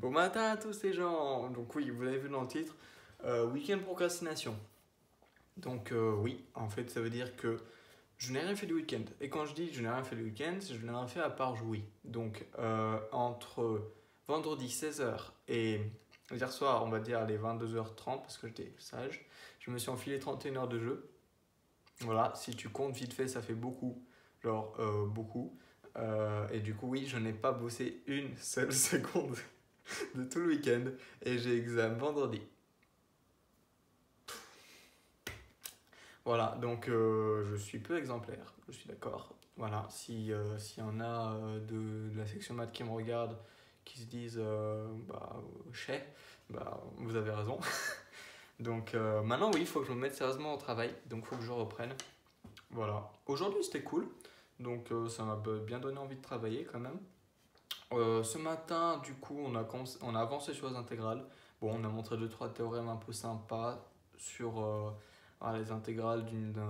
Bon matin à tous les gens. Donc oui, vous l'avez vu dans le titre, week-end procrastination. Donc oui, en fait ça veut dire que je n'ai rien fait du week-end. Et quand je dis je n'ai rien fait du week-end, c'est que je n'ai rien fait à part jouer. Donc entre vendredi 16h et hier soir, on va dire les 22h30 parce que j'étais sage, je me suis enfilé 31 heures de jeu. Voilà, si tu comptes vite fait, ça fait beaucoup. Genre beaucoup. Et du coup oui, je n'ai pas bossé une seule seconde de tout le week-end et j'ai examen vendredi. Voilà, donc je suis peu exemplaire, je suis d'accord. Voilà, s'il y en a de la section maths qui me regardent, qui se disent chais, vous avez raison. Donc maintenant, oui, il faut que je me mette sérieusement au travail, donc il faut que je reprenne. Voilà, aujourd'hui c'était cool, donc ça m'a bien donné envie de travailler quand même. Ce matin, du coup, on a avancé sur les intégrales. Bon, on a montré deux trois théorèmes un peu sympas sur les intégrales d'une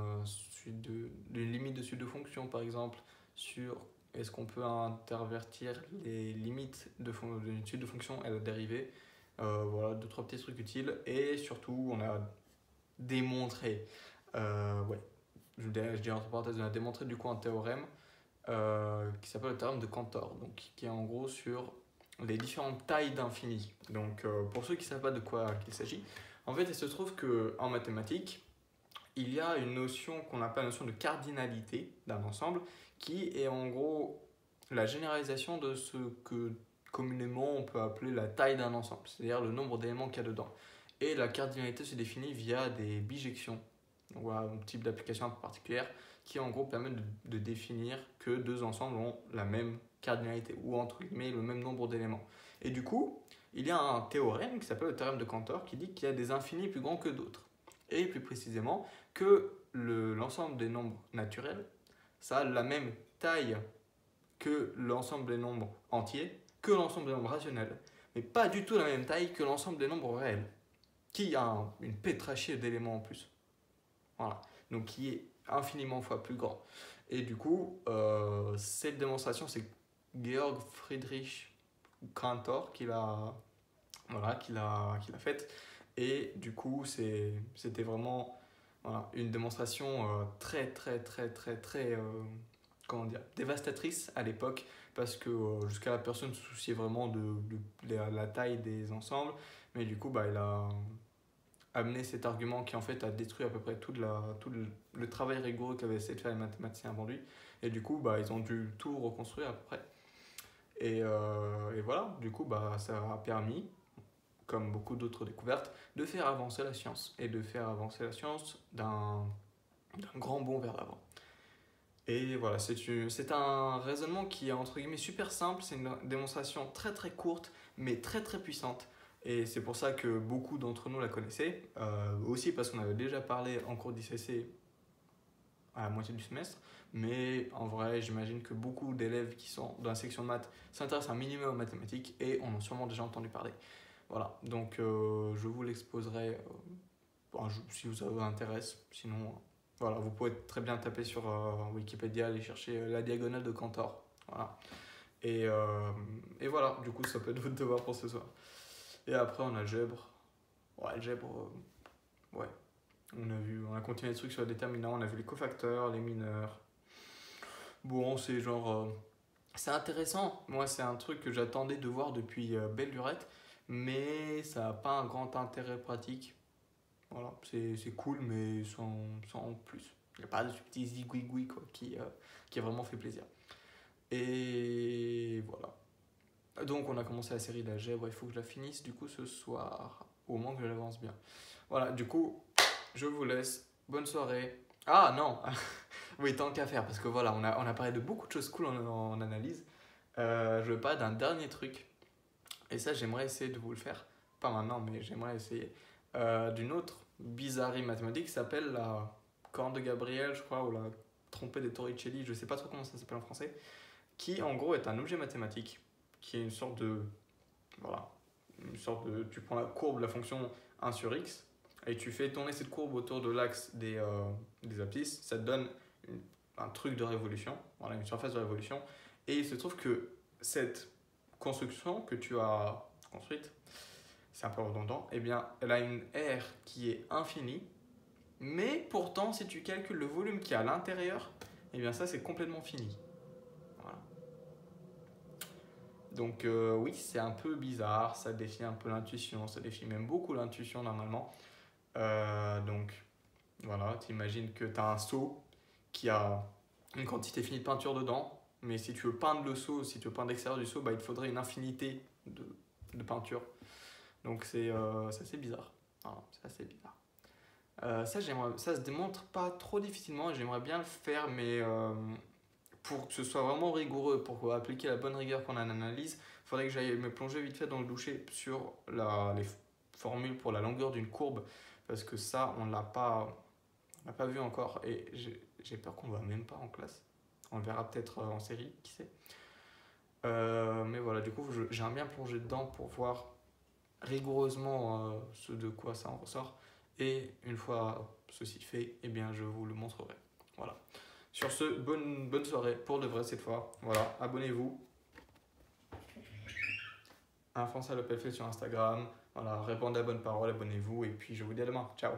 limite de suite de fonction, par exemple, sur est-ce qu'on peut intervertir les limites d'une suite de fonctions et la dérivée. Voilà, deux trois petits trucs utiles. Et surtout, on a démontré, ouais, je dis entre parenthèses, on a démontré du coup un théorème qui s'appelle le théorème de Cantor, donc qui est en gros sur les différentes tailles d'infini. Donc pour ceux qui ne savent pas de quoi il s'agit, en fait il se trouve qu'en mathématiques, il y a une notion qu'on appelle la notion de cardinalité d'un ensemble, qui est en gros la généralisation de ce que communément on peut appeler la taille d'un ensemble, c'est-à-dire le nombre d'éléments qu'il y a dedans. Et la cardinalité se définit via des bijections. Donc voilà, un type d'application un peu particulière qui en gros permet de définir que deux ensembles ont la même cardinalité ou entre guillemets le même nombre d'éléments. Et du coup, il y a un théorème qui s'appelle le théorème de Cantor qui dit qu'il y a des infinis plus grands que d'autres. Et plus précisément que l'ensemble des nombres naturels, ça a la même taille que l'ensemble des nombres entiers, que l'ensemble des nombres rationnels, mais pas du tout la même taille que l'ensemble des nombres réels, qui a une pétrachée d'éléments en plus. Voilà. Donc qui est infiniment fois plus grand. Et du coup, cette démonstration, c'est Georg Friedrich Cantor qui l'a faite. Et du coup, c'était vraiment voilà, une démonstration très, comment dire, dévastatrice à l'époque, parce que jusqu'à la personne se souciait vraiment de la taille des ensembles. Mais du coup, il a amené cet argument qui en fait a détruit à peu près tout le travail rigoureux qu'avaient essayé de faire les mathématiciens avant lui. Et du coup, ils ont dû tout reconstruire à peu près. Et voilà, du coup, ça a permis, comme beaucoup d'autres découvertes, de faire avancer la science. Et de faire avancer la science d'un grand bond vers l'avant. Et voilà, c'est un raisonnement qui est entre guillemets super simple, c'est une démonstration très courte, mais très puissante. Et c'est pour ça que beaucoup d'entre nous la connaissaient, aussi parce qu'on avait déjà parlé en cours d'ICC à la moitié du semestre, mais en vrai, j'imagine que beaucoup d'élèves qui sont dans la section maths s'intéressent un minimum aux mathématiques et en ont sûrement déjà entendu parler. Voilà, donc je vous l'exposerai si ça vous intéresse, sinon voilà, vous pouvez très bien taper sur Wikipédia, aller chercher la diagonale de Cantor. Voilà. Et voilà, du coup, ça peut être votre devoir pour ce soir. Et après, on a algèbre. Ouais, algèbre, ouais. On a continué les trucs sur les déterminants, on a vu les cofacteurs, les mineurs. Bon, c'est genre. C'est intéressant. Moi, c'est un truc que j'attendais de voir depuis belle lurette, mais ça n'a pas un grand intérêt pratique. Voilà, c'est cool, mais sans plus. Il n'y a pas de petits zigouigoui qui a vraiment fait plaisir. Et voilà. Donc, on a commencé la série d'algèbre, il faut que je la finisse du coup ce soir, au moment que j'avance bien. Voilà, du coup, je vous laisse. Bonne soirée. Ah non Oui, tant qu'à faire, parce que voilà, on a parlé de beaucoup de choses cool en analyse. Je veux parler d'un dernier truc, et ça, j'aimerais essayer de vous le faire. Pas maintenant, mais j'aimerais essayer. D'une autre bizarrerie mathématique qui s'appelle la corne de Gabriel, je crois, ou la trompée des Torricelli, je sais pas trop comment ça s'appelle en français, qui en gros est un objet mathématique, qui est une sorte de. Voilà. Tu prends la courbe de la fonction 1 sur x, et tu fais tourner cette courbe autour de l'axe des abscisses, ça te donne un truc de révolution, une surface de révolution. Et il se trouve que cette construction que tu as construite, c'est un peu redondant, eh bien, elle a une aire qui est infinie, mais pourtant, si tu calcules le volume qu'il y a à l'intérieur, eh bien ça, c'est complètement fini. Voilà. Donc oui, c'est un peu bizarre, ça défie un peu l'intuition, ça défie même beaucoup l'intuition normalement. Donc voilà, t'imagines que tu as un seau qui a une quantité finie de peinture dedans, mais si tu veux peindre le seau, si tu veux peindre l'extérieur du seau, bah, il te faudrait une infinité de peinture. Donc c'est assez bizarre. Voilà, c'est assez bizarre. Ça se démontre pas trop difficilement et j'aimerais bien le faire, mais pour que ce soit vraiment rigoureux, pour appliquer la bonne rigueur qu'on a en analyse, il faudrait que j'aille me plonger vite fait dans le doucher sur les formules pour la longueur d'une courbe, parce que ça, on l'a pas vu encore et j'ai peur qu'on ne voit même pas en classe. On le verra peut-être en série, qui sait. Mais voilà, du coup, j'aimerais bien plonger dedans pour voir rigoureusement ce de quoi ça en ressort. Et une fois ceci fait, eh bien, je vous le montrerai. Voilà. Sur ce, bonne soirée pour de vrai cette fois. Voilà, abonnez-vous. Un Français à l'Opel fait sur Instagram. Voilà, répondez à bonne parole, abonnez-vous. Et puis je vous dis à demain. Ciao.